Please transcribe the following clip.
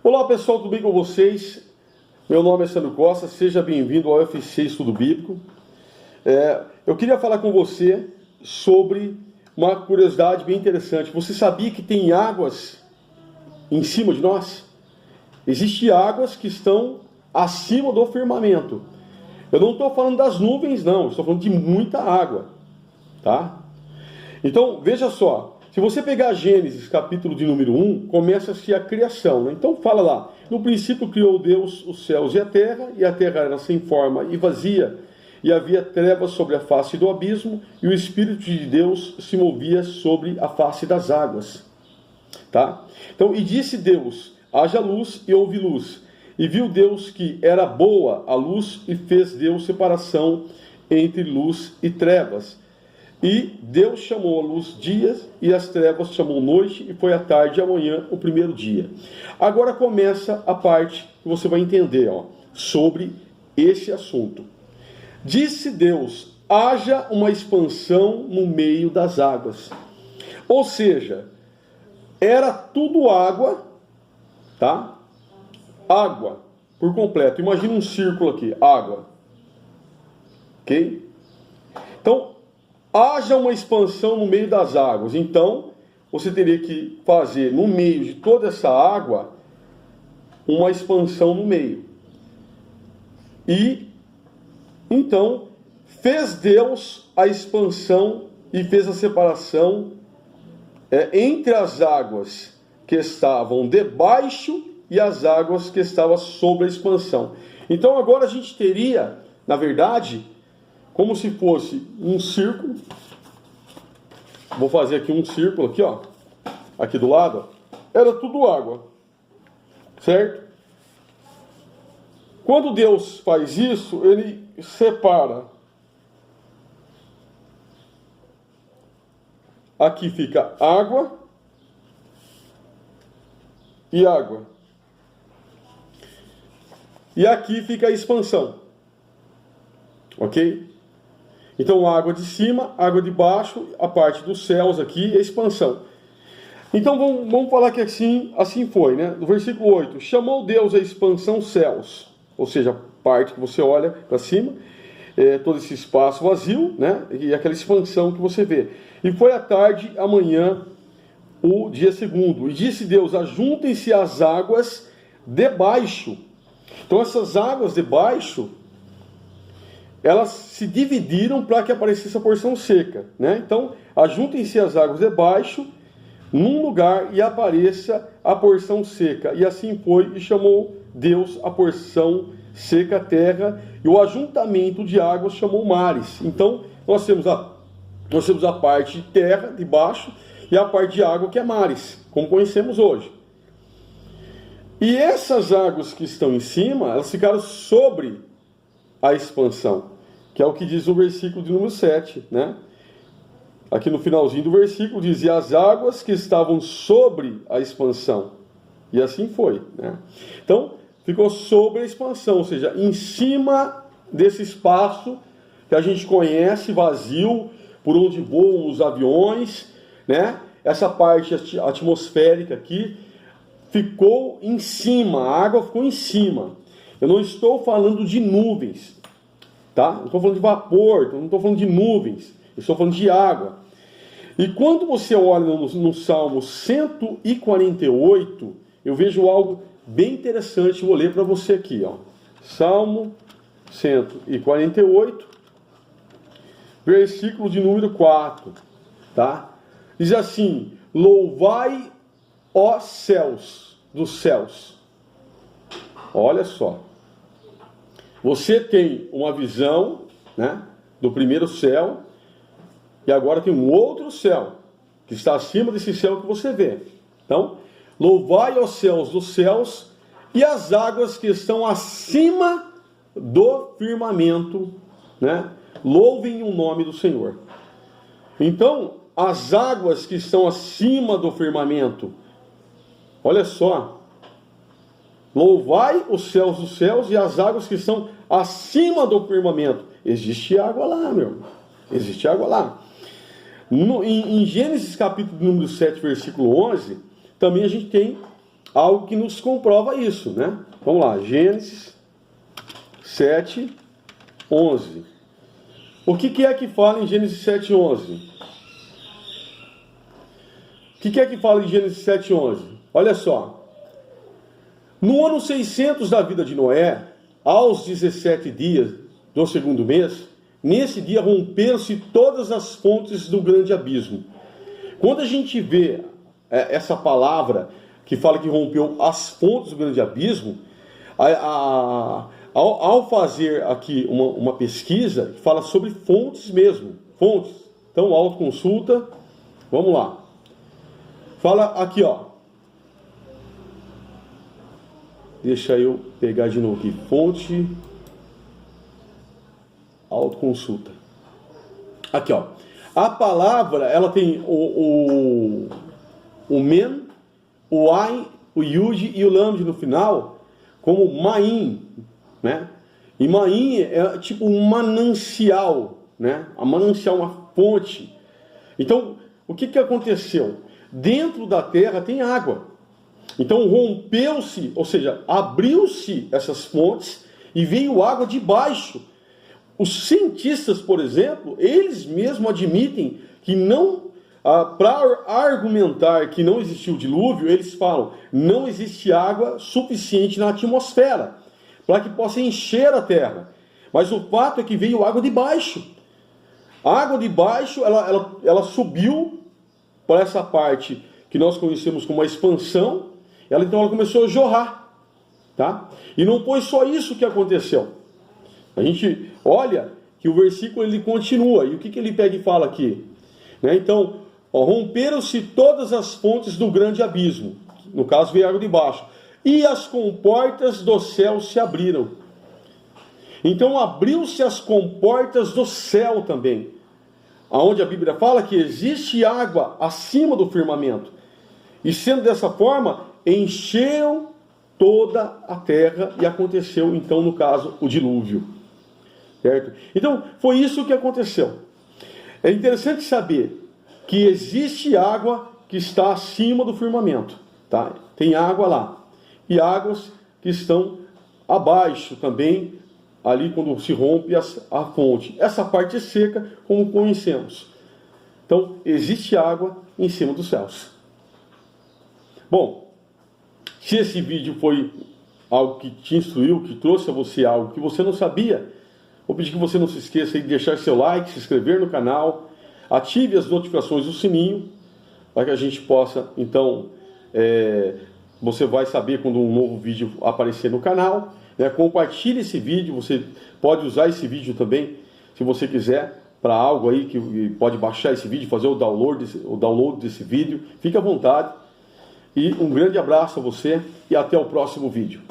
Olá pessoal, tudo bem com vocês? Meu nome é Sandro Costa, seja bem-vindo ao UFC Estudo Bíblico. Eu queria falar com você sobre uma curiosidade bem interessante. Você sabia que tem águas em cima de nós? Existem águas que estão acima do firmamento. Eu não estou falando das nuvens, não, estou falando de muita água, tá? Então, veja só. Se você pegar Gênesis, capítulo de número 1, começa-se a criação, né? Então fala lá, no princípio criou Deus os céus e a terra era sem forma e vazia, e havia trevas sobre a face do abismo, e o Espírito de Deus se movia sobre a face das águas. Tá? Então, e disse Deus, haja luz e houve luz. E viu Deus que era boa a luz, e fez Deus separação entre luz e trevas. E Deus chamou a luz dia, e as trevas chamou noite, e foi a tarde e a manhã o primeiro dia. Agora começa a parte que você vai entender, sobre esse assunto. Disse Deus, haja uma expansão no meio das águas. Ou seja, era tudo água, tá? Água, por completo. Imagina um círculo aqui, água. Ok? Então, haja uma expansão no meio das águas. Então, você teria que fazer no meio de toda essa água uma expansão no meio. E então fez Deus a expansão e fez a separação entre as águas que estavam debaixo e as águas que estavam sobre a expansão. Então agora a gente teria, na verdade, como se fosse um círculo. Vou fazer aqui um círculo aqui, aqui do lado. Era tudo água, certo? Quando Deus faz isso, ele separa. Aqui fica água e água. E aqui fica a expansão. Ok? Então, água de cima, água de baixo, a parte dos céus aqui, a expansão. Então, vamos falar que assim foi, né? No versículo 8, chamou Deus a expansão céus, ou seja, a parte que você olha para cima, todo esse espaço vazio, né? E aquela expansão que você vê. E foi à tarde, amanhã, o dia segundo. E disse Deus, ajuntem-se as águas debaixo. Então, essas águas debaixo, elas se dividiram para que aparecesse a porção seca, né? Então, ajuntem-se as águas debaixo, num lugar, e apareça a porção seca. E assim foi, e chamou Deus a porção seca, a terra, e o ajuntamento de águas chamou mares. Então, nós temos a parte de terra, de baixo, e a parte de água, que é mares, como conhecemos hoje. E essas águas que estão em cima, elas ficaram sobre a expansão, que é o que diz o versículo de número 7, né? Aqui no finalzinho do versículo diz, e as águas que estavam sobre a expansão. E assim foi, né? Então, ficou sobre a expansão, ou seja, em cima desse espaço que a gente conhece, vazio, por onde voam os aviões, né? Essa parte atmosférica aqui ficou em cima, a água ficou em cima. Eu não estou falando de nuvens, tá? Não estou falando de vapor, não estou falando de nuvens, eu estou falando de água. E quando você olha no Salmo 148, eu vejo algo bem interessante, vou ler para você aqui, Salmo 148, versículo de número 4, tá? Diz assim, louvai, ó céus dos céus. Olha só. Você tem uma visão, né, do primeiro céu, e agora tem um outro céu, que está acima desse céu que você vê. Então, louvai aos céus dos céus, e as águas que estão acima do firmamento, né, louvem o nome do Senhor. Então, as águas que estão acima do firmamento, olha só, louvai os céus dos céus e as águas que estão acima do firmamento. Existe água lá, meu irmão. Existe água lá. Em Gênesis capítulo número 7, versículo 11, também a gente tem algo que nos comprova isso, né? Vamos lá, Gênesis 7, 11. O que é que fala em Gênesis 7, 11? O que é que fala em Gênesis 7, 11? Olha só. No ano 600 da vida de Noé, aos 17 dias do segundo mês, nesse dia romperam-se todas as fontes do grande abismo. Quando a gente vê essa palavra que fala que rompeu as fontes do grande abismo, ao fazer aqui uma pesquisa que fala sobre fontes mesmo, fontes, então autoconsulta, vamos lá, fala aqui, ó, deixa eu pegar de novo aqui, fonte, autoconsulta, aqui ó, a palavra ela tem o men, o ai, o yud e o lamd no final, como maim, né? E maim é tipo um manancial, né? A manancial, uma fonte. Então, o que aconteceu? Dentro da terra tem água. Então rompeu-se, ou seja, abriu-se essas fontes e veio água de baixo. Os cientistas, por exemplo, eles mesmos admitem que não, para argumentar que não existiu dilúvio, eles falam, não existe água suficiente na atmosfera para que possa encher a terra. Mas o fato é que veio água de baixo. A água de baixo, ela subiu para essa parte que nós conhecemos como a expansão, então ela começou a jorrar. Tá? E não foi só isso que aconteceu. A gente olha que o versículo ele continua, e o que ele pega e fala aqui? Né? Então, romperam-se todas as fontes do grande abismo, no caso veio água de baixo, e as comportas do céu se abriram. Então abriu-se as comportas do céu também, aonde a Bíblia fala que existe água acima do firmamento, e sendo dessa forma, encheram toda a terra, e aconteceu então no caso o dilúvio. Certo? Então, foi isso que aconteceu. É interessante saber que existe água que está acima do firmamento. Tá? Tem água lá. E águas que estão abaixo também, ali quando se rompe a fonte. Essa parte seca, como conhecemos. Então, existe água em cima dos céus. Bom, se esse vídeo foi algo que te instruiu, que trouxe a você algo que você não sabia, vou pedir que você não se esqueça de deixar seu like, se inscrever no canal, ative as notificações do sininho, para que a gente possa, então, você vai saber quando um novo vídeo aparecer no canal. Né? Compartilhe esse vídeo, você pode usar esse vídeo também, se você quiser, para algo aí, que pode baixar esse vídeo, fazer o download desse vídeo, fique à vontade. E um grande abraço a você e até o próximo vídeo.